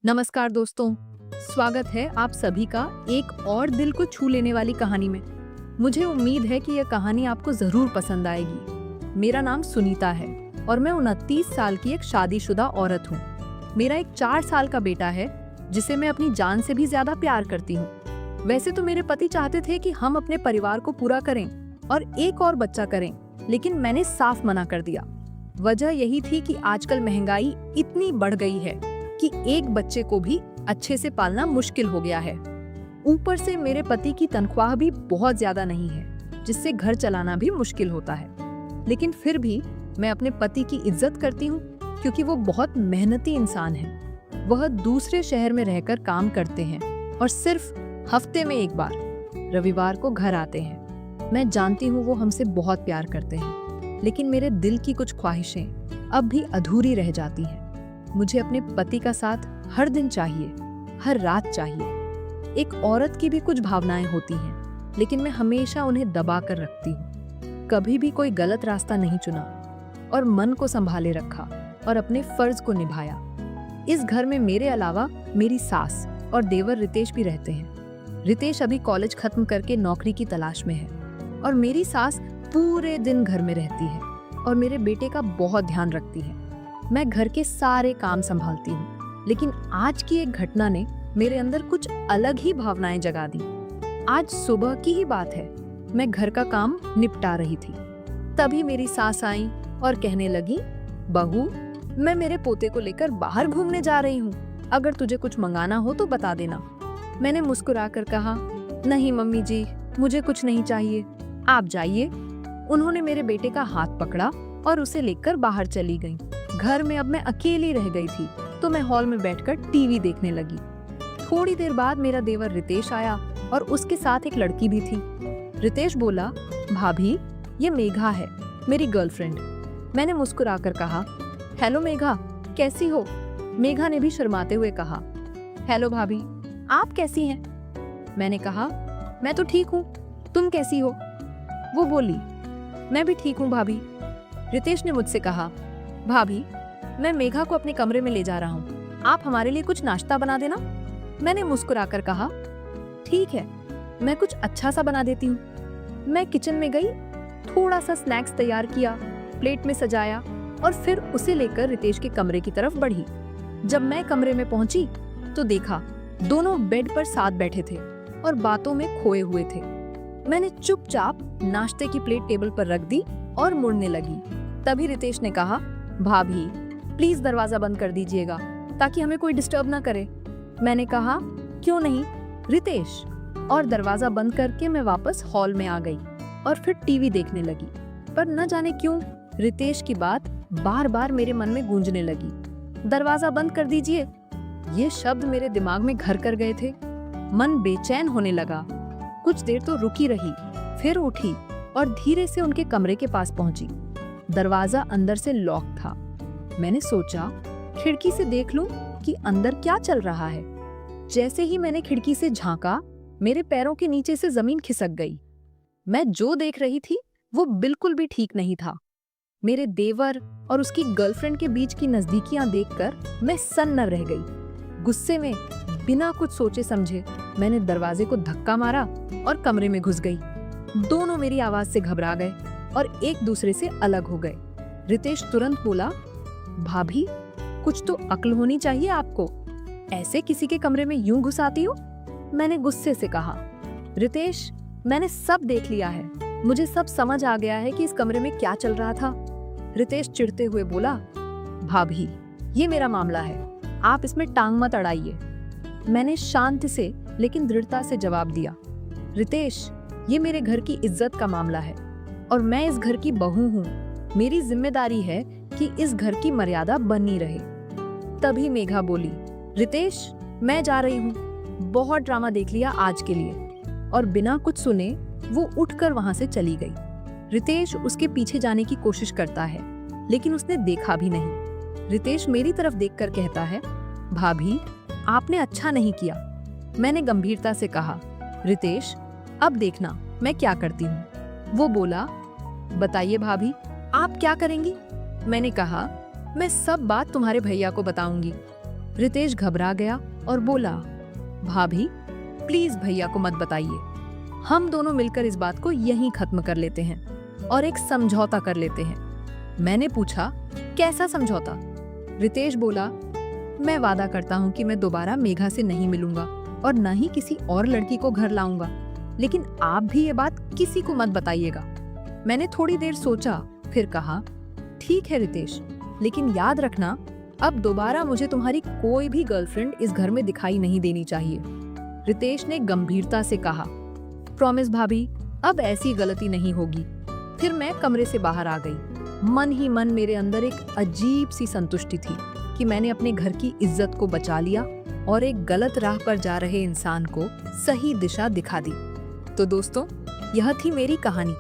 नमस्कार दोस्तों, स्वागत है आप सभी का एक और दिल को छू लेने वाली कहानी में। मुझे उम्मीद है कि यह कहानी आपको जरूर पसंद आएगी। मेरा नाम सुनीता है और मैं 29 साल की एक शादीशुदा औरत हूँ। मेरा एक 4 साल का बेटा है जिसे मैं अपनी जान से भी ज्यादा प्यार करती हूँ। वैसे तो मेरे पति चाहते थे कि हम अपने परिवार को पूरा करें और एक और बच्चा करें, लेकिन मैंने साफ मना कर दिया। वजह यही थी कि आजकल महंगाई इतनी बढ़ गई है कि एक बच्चे को भी अच्छे से पालना मुश्किल हो गया है। ऊपर से मेरे पति की तनख्वाह भी बहुत ज्यादा नहीं है, जिससे घर चलाना भी मुश्किल होता है। लेकिन फिर भी मैं अपने पति की इज्जत करती हूँ क्योंकि वो बहुत मेहनती इंसान है। वह दूसरे शहर में रहकर काम करते हैं और सिर्फ हफ्ते में एक बार रविवार को घर आते हैं। मैं जानती हूँ वो हमसे बहुत प्यार करते हैं, लेकिन मेरे दिल की कुछ ख्वाहिशें अब भी अधूरी रह जाती हैं। मुझे अपने पति का साथ हर दिन चाहिए, हर रात चाहिए। एक औरत की भी कुछ भावनाएं होती हैं, लेकिन मैं हमेशा उन्हें दबा कर रखती हूँ। कभी भी कोई गलत रास्ता नहीं चुना और मन को संभाले रखा और अपने फर्ज को निभाया। इस घर में मेरे अलावा मेरी सास और देवर रितेश भी रहते हैं। रितेश अभी कॉलेज खत्म करके नौकरी की तलाश में है और मेरी सास पूरे दिन घर में रहती है और मेरे बेटे का बहुत ध्यान रखती है। मैं घर के सारे काम संभालती हूँ, लेकिन आज की एक घटना ने मेरे अंदर कुछ अलग ही भावनाएं जगा दी। आज सुबह की ही बात है, मैं घर का काम निपटा रही थी, तभी मेरी सास आई और कहने लगी, बहू, मैं मेरे पोते को लेकर बाहर घूमने जा रही हूँ, अगर तुझे कुछ मंगाना हो तो बता देना। मैंने मुस्कुराकर कहा, नहीं मम्मी जी, मुझे कुछ नहीं चाहिए, आप जाइए। उन्होंने मेरे बेटे का हाथ पकड़ा और उसे लेकर बाहर चली गईं। घर में अब मैं अकेली रह गई थी, तो मैं हॉल में बैठकर टीवी देखने लगी। थोड़ी देर बाद मेरा देवर रितेश आया और उसके साथ एक लड़की भी थी। रितेश बोला, भाभी, ये मेघा है, मेरी गर्लफ्रेंड। मैंने मुस्कुराकर कहा, हेलो मेघा, कैसी हो? मेघा ने भी शर्माते हुए कहा, हेलो भाभी, आप कैसी हैं? मैंने कहा, मैं तो ठीक हूँ, तुम कैसी हो? वो बोली, मैं भी ठीक हूँ भाभी। रितेश ने मुझसे कहा, भाभी, मैं मेघा को अपने कमरे में ले जा रहा हूँ, आप हमारे लिए कुछ नाश्ता बना देना। मैंने मुस्कुराकर कहा, ठीक है, मैं कुछ अच्छा सा बना देती हूँ। मैं किचन में गई, थोड़ा सा स्नैक्स तैयार किया, प्लेट में सजाया और फिर उसे लेकर रितेश के कमरे की तरफ बढ़ी। जब मैं कमरे में पहुंची तो देखा दोनों बेड पर साथ बैठे थे और बातों में खोए हुए थे। मैंने चुपचाप नाश्ते की प्लेट टेबल पर रख दी और मुड़ने लगी। तभी रितेश ने कहा, भाभी, प्लीज दरवाजा बंद कर दीजिएगा ताकि हमें कोई डिस्टर्ब ना करे। मैंने कहा, क्यों नहीं रितेश, और दरवाजा बंद करके मैं वापस हॉल में आ गई और फिर टीवी देखने लगी। पर न जाने क्यों रितेश की बात बार बार मेरे मन में गूंजने लगी। दरवाजा बंद कर दीजिए, ये शब्द मेरे दिमाग में घर कर गए थे। मन बेचैन होने लगा। कुछ देर तो रुकी रही, फिर उठी और धीरे से उनके कमरे के पास पहुंची। दरवाजा अंदर से लॉक था। मैंने सोचा, खिड़की से देख लूं कि अंदर क्या चल रहा है। जैसे ही मैंने खिड़की से झांका, मेरे पैरों के नीचे से जमीन खिसक गई। मैं जो देख रही थी वो बिल्कुल भी ठीक नहीं था। मेरे देवर और उसकी गर्लफ्रेंड के बीच की नजदीकियां देखकर मैं सन्न रह गई। गुस्से में बिना कुछ सोचे समझे मैंने दरवाजे को धक्का मारा और कमरे में घुस गई। दोनों मेरी आवाज से घबरा गए और एक दूसरे से अलग हो गए। रितेश तुरंत बोला, भाभी, कुछ तो अक्ल होनी चाहिए आपको, ऐसे किसी के कमरे में यूं घुस आती हो? मैंने गुस्से से कहा, रितेश, मैंने सब देख लिया है, मुझे सब समझ आ गया है कि इस कमरे में क्या चल रहा था। रितेश चिढ़ते हुए बोला, भाभी, ये मेरा मामला है, आप इसमें टांग मत अड़ाइए। मैंने शांत से लेकिन दृढ़ता से जवाब दिया, रितेश, ये मेरे घर की इज्जत का मामला है और मैं इस घर की बहू हूँ। मेरी जिम्मेदारी है कि इस घर की मर्यादा बनी रहे। तभी मेघा बोली, रितेश, मैं जा रही हूँ, बहुत ड्रामा देख लिया आज के लिए। और बिना कुछ सुने वो उठकर वहां से चली गई। रितेश उसके पीछे जाने की कोशिश करता है, लेकिन उसने देखा भी नहीं। रितेश मेरी तरफ देखकर कहता है, भाभी, आपने अच्छा नहीं किया। मैंने गंभीरता से कहा, रितेश, अब देखना मैं क्या करती हूँ। वो बोला, बताइए भाभी, आप क्या करेंगी? मैंने कहा, मैं सब बात तुम्हारे भैया को बताऊंगी। रितेश घबरा गया और बोला, भाभी प्लीज भैया को मत बताइए, हम दोनों मिलकर इस बात को यहीं खत्म कर लेते हैं और एक समझौता कर लेते हैं। मैंने पूछा, कैसा समझौता? रितेश बोला, मैं वादा करता हूँ कि मैं दोबारा मेघा से नहीं मिलूंगा और न ही किसी और लड़की को घर लाऊंगा, लेकिन आप भी ये बात किसी को मत बताइएगा। मैंने थोड़ी देर सोचा, फिर कहा, ठीक है रितेश, लेकिन याद रखना अब दोबारा मुझे तुम्हारी कोई भी गर्लफ्रेंड इस घर में दिखाई नहीं देनी चाहिए। रितेश ने गंभीरता से कहा, प्रॉमिस भाभी, अब ऐसी गलती नहीं होगी। फिर मैं कमरे से बाहर आ गई। मन ही मन मेरे अंदर एक अजीब सी संतुष्टि थी कि मैंने अपने घर की इज्जत को बचा लिया और एक गलत राह पर जा रहे इंसान को सही दिशा दिखा दी। तो दोस्तों, यह थी मेरी कहानी।